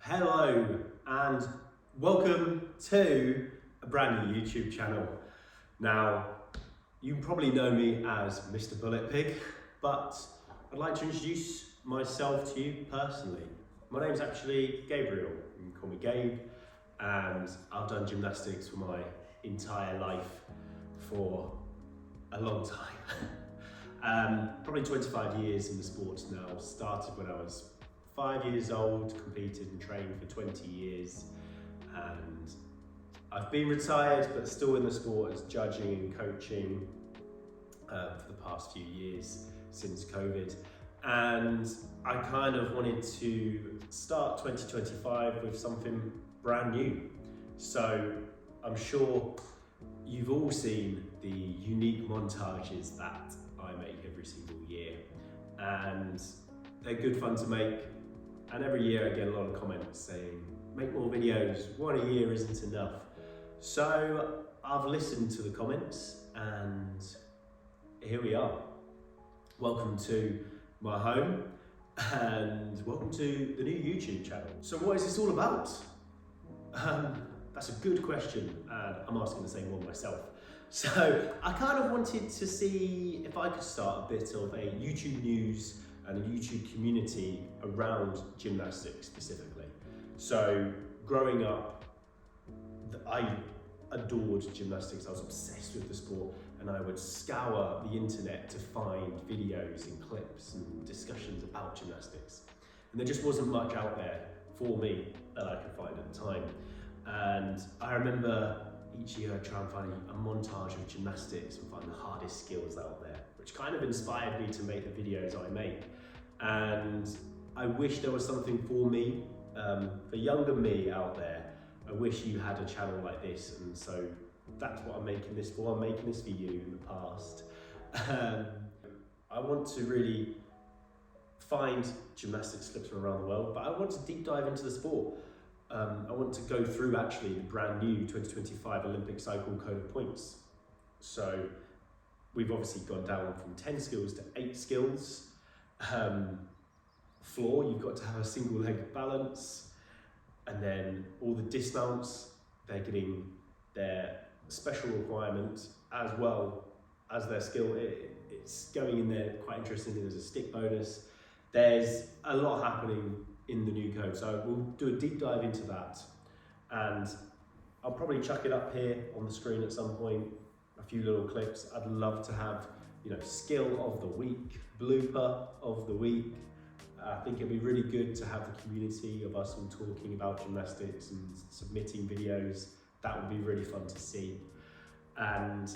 Hello and welcome to a brand new YouTube channel. Now, you probably know me as Mr. Bullet Pig, but I'd like to introduce myself to you personally. My name's actually Gabriel. You can call me Gabe, and I've done gymnastics for my entire life for a long time. Probably 25 years in the sports now. Started when I was 5 years old, competed and trained for 20 years, and I've been retired but still in the sport as judging and coaching for the past few years since COVID. And I kind of wanted to start 2025 with something brand new. So I'm sure you've all seen the unique montages that I make every single year, and they're good fun to make. And every year I get a lot of comments saying, make more videos, one a year isn't enough. So I've listened to the comments and here we are. Welcome to my home and welcome to the new YouTube channel. So what is this all about? That's a good question, and I'm asking the same one myself. So I kind of wanted to see if I could start a bit of a YouTube news and a YouTube community around gymnastics specifically. So growing up, I adored gymnastics. I was obsessed with the sport, and I would scour the internet to find videos and clips and discussions about gymnastics. And there just wasn't much out there for me that I could find at the time. And I remember each year I'd try and find a montage of gymnastics and find the hardest skills out there, which kind of inspired me to make the videos I make. And I wish there was something for me, for younger me out there. I wish you had a channel like this, and so that's what I'm making this for. I'm making this for you in the past. I want to really find gymnastics clips from around the world, but I want to deep dive into the sport. I want to go through actually the brand new 2025 Olympic cycle code of points. So we've obviously gone down from 10 skills to 8 skills. Floor, you've got to have a single leg balance, and then all the dismounts, they're getting their special requirement as well as their skill. It's going in there quite interestingly. There's a stick bonus. There's a lot happening in the new code, so we'll do a deep dive into that, and I'll probably chuck it up here on the screen at some point, a few little clips. I'd love to have, skill of the week, blooper of the week. I think it'd be really good to have the community of us all talking about gymnastics and submitting videos. That would be really fun to see, and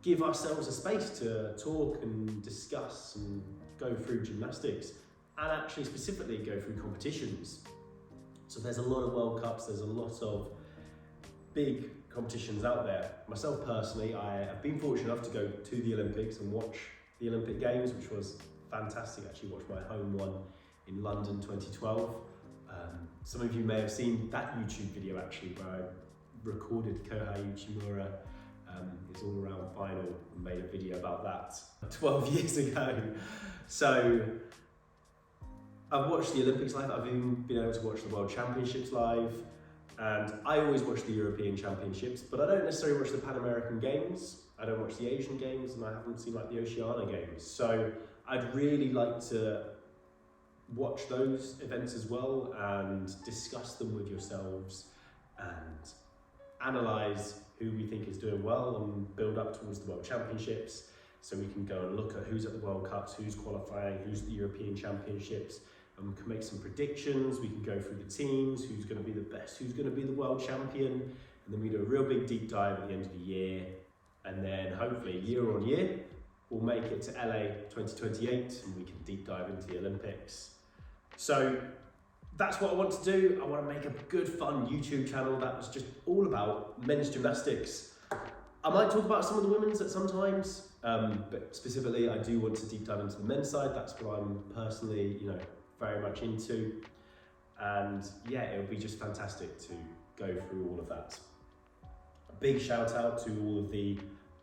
give ourselves a space to talk and discuss and go through gymnastics, and actually specifically go through competitions. So there's a lot of World Cups, there's a lot of big competitions out there. Myself personally, I have been fortunate enough to go to the Olympics and watch the Olympic Games, which was fantastic. I actually watched my home one in London 2012. Some of you may have seen that YouTube video actually where I recorded Kohei Uchimura, his all-around final, and made a video about that 12 years ago. So I've watched the Olympics live, I've even been able to watch the World Championships live, and I always watch the European Championships, but I don't necessarily watch the Pan American Games, I don't watch the Asian Games, and I haven't seen like the Oceania Games. So I'd really like to watch those events as well and discuss them with yourselves and analyse who we think is doing well and build up towards the World Championships, so we can go and look at who's at the World Cups, who's qualifying, who's at the European Championships, and we can make some predictions. We can go through the teams, who's going to be the best, who's going to be the world champion, and then we do a real big deep dive at the end of the year, and then hopefully year on year we'll make it to LA 2028 and we can deep dive into the Olympics. So that's what I want to do. I want to make a good fun YouTube channel that was just all about men's gymnastics. I might talk about some of the women's at some times, but specifically I do want to deep dive into the men's side. That's what I'm personally, very much into. And yeah, it would be just fantastic to go through all of that. A big shout out to all of the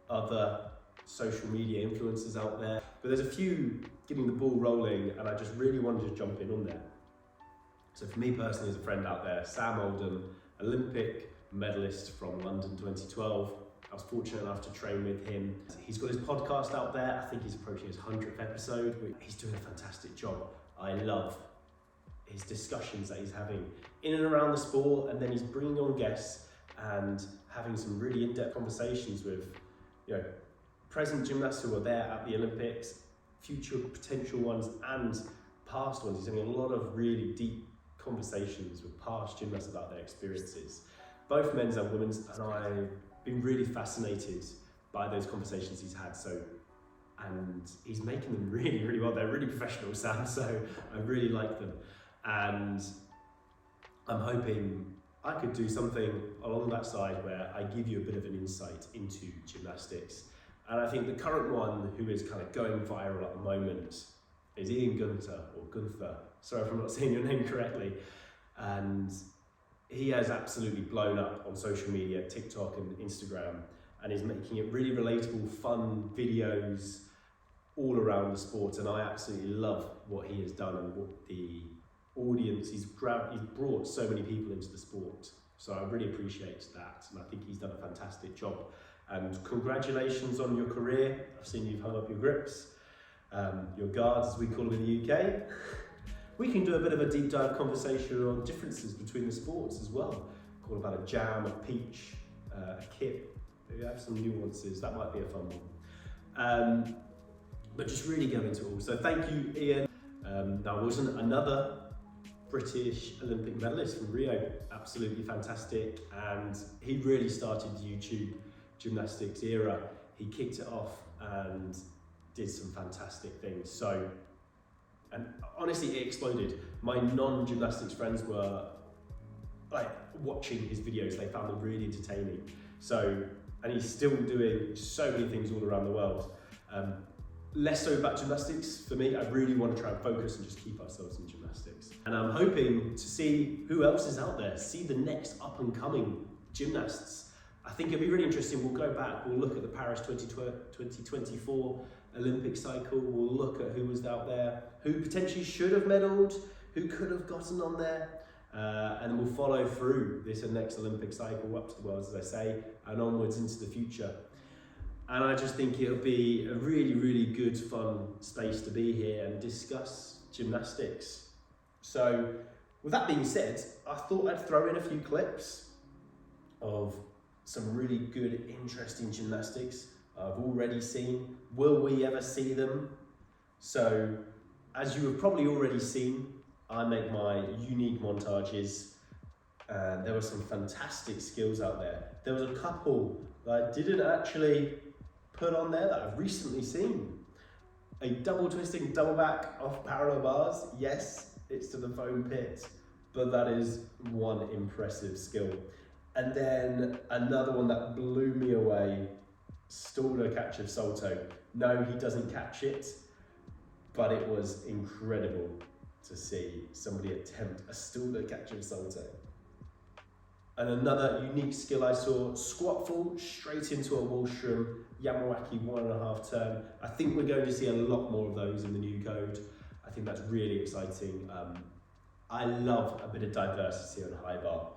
other social media influencers out there, but there's a few getting the ball rolling, and I just really wanted to jump in on there. So for me personally, as a friend out there, Sam Oldham, Olympic medalist from London 2012. I was fortunate enough to train with him. He's got his podcast out there. I think he's approaching his 100th episode. He's doing a fantastic job. I love his discussions that he's having in and around the sport, and then he's bringing on guests and having some really in-depth conversations with, present gymnasts who are there at the Olympics, future potential ones and past ones. He's having a lot of really deep conversations with past gymnasts about their experiences, both men's and women's, and I've been really fascinated by those conversations he's had. And he's making them really, really well. They're really professional, Sam, so I really like them. And I'm hoping I could do something along that side where I give you a bit of an insight into gymnastics. And I think the current one who is kind of going viral at the moment is Ian Gunther. Sorry if I'm not saying your name correctly. And he has absolutely blown up on social media, TikTok and Instagram, and is making it really relatable, fun videos all around the sport. And I absolutely love what he has done and what the audience, he's brought so many people into the sport. So I really appreciate that. And I think he's done a fantastic job. And congratulations on your career. I've seen you've hung up your grips, your guards, as we call them in the UK. We can do a bit of a deep dive conversation on differences between the sports as well. Call about a jam, a peach, a kip. We have some nuances. That might be a fun one. But just really go into it all. So thank you, Ian. Now, wasn't another British Olympic medalist from Rio. Absolutely fantastic. And he really started the YouTube gymnastics era. He kicked it off and did some fantastic things. So, and honestly, it exploded. My non-gymnastics friends were like watching his videos. They found them really entertaining. So, and he's still doing so many things all around the world. Less so about gymnastics for me. I really want to try and focus and just keep ourselves in gymnastics. And I'm hoping to see who else is out there, see the next up and coming gymnasts. I think it'll be really interesting. We'll go back, we'll look at the Paris 2024 Olympic cycle, we'll look at who was out there, who potentially should have medalled, who could have gotten on there, and we'll follow through this next Olympic cycle up to the Worlds, as I say, and onwards into the future. And I just think it'll be a really, really good, fun space to be here and discuss gymnastics. So, with that being said, I thought I'd throw in a few clips of some really good, interesting gymnastics I've already seen. Will we ever see them? So, as you have probably already seen, I make my unique montages, and there were some fantastic skills out there. There was a couple that I didn't actually put on there that I've recently seen. A double twisting double back off parallel bars. Yes, it's to the foam pit, but that is one impressive skill. And then another one that blew me away, Stalder catch of salto. No, he doesn't catch it, but it was incredible to see somebody attempt a Stalder catch of salto. And another unique skill I saw, squat fall straight into a Wallstrom Yamawaki 1.5 turn. I think we're going to see a lot more of those in the new code. I think that's really exciting. I love a bit of diversity on high bar.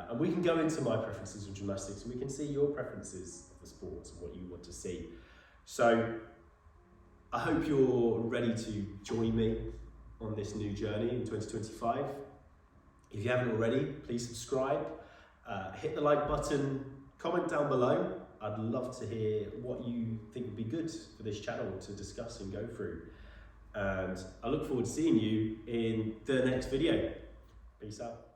And we can go into my preferences in gymnastics, and we can see your preferences of the sports and what you want to see. So I hope you're ready to join me on this new journey in 2025. If you haven't already, please subscribe, hit the like button, comment down below. I'd love to hear what you think would be good for this channel to discuss and go through. And I look forward to seeing you in the next video. Peace out.